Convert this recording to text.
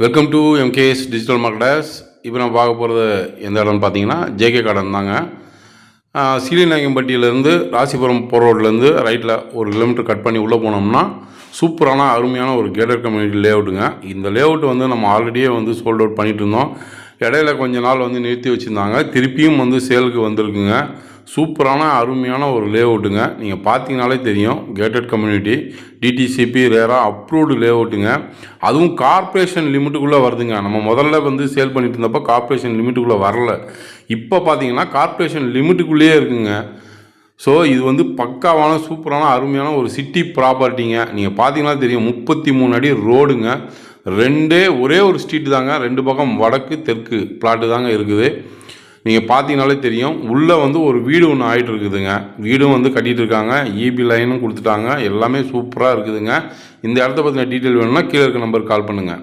Welcome to MKS digital marketers. இப்போ நம்ம பார்க்க போகிறது எந்த இடம்னு பார்த்தீங்கன்னா ஜேகே கார்டன் தாங்க. சீலிநாயக்கம்பட்டியிலேருந்து ராசிபுரம் போகிற ரோட்லேருந்து ரைட்டில் 1 கிலோமீட்டர் கட் பண்ணி உள்ளே போனோம்னா சூப்பரான அருமையான ஒரு கேட்டட் கம்யூனிட்டி லே அவுட்டுங்க. இந்த லே அவுட் வந்து நம்ம ஆல்ரெடியே வந்து சோல்ட் அவுட் பண்ணிகிட்டு இருந்தோம். இடையில கொஞ்ச நாள் வந்து நிறுத்தி வச்சுருந்தாங்க, திருப்பியும் வந்து சேலுக்கு வந்திருக்குங்க. சூப்பரான அருமையான ஒரு லே அவுட்டுங்க. நீங்கள் பார்த்தீங்கனாலே தெரியும், gated community DTCP RERA approved லே அவுட்டுங்க. அதுவும் கார்ப்பரேஷன் லிமிட்டுக்குள்ளே வருதுங்க. நம்ம முதல்ல வந்து சேல் பண்ணிட்டு இருந்தப்போ கார்ப்பரேஷன் லிமிட்டுக்குள்ளே வரல. இப்போ பார்த்தீங்கன்னா கார்ப்பரேஷன் லிமிட்டுக்குள்ளேயே இருக்குங்க. ஸோ இது வந்து பக்காவான சூப்பரான அருமையான ஒரு சிட்டி ப்ராப்பர்ட்டிங்க. நீங்கள் பார்த்தீங்கன்னா தெரியும், 33 அடி ரோடுங்க. ஒரே ஒரு ஸ்ட்ரீட்டு தாங்க, 2 பக்கம் வடக்கு தெற்கு பிளாட்டு தாங்க இருக்குது. நீங்கள் பார்த்தீங்கனாலே தெரியும், உள்ளே வந்து ஒரு வீடு ஒன்று ஆகிட்டு இருக்குதுங்க. வீடும் வந்து கட்டிகிட்டு இருக்காங்க, இபி லைனும் கொடுத்துட்டாங்க, எல்லாமே சூப்பராக இருக்குதுங்க. இந்த இடத்த பற்றின டீட்டெயில் வேணும்னா கீழே இருக்க நம்பருக்கு கால் பண்ணுங்கள்.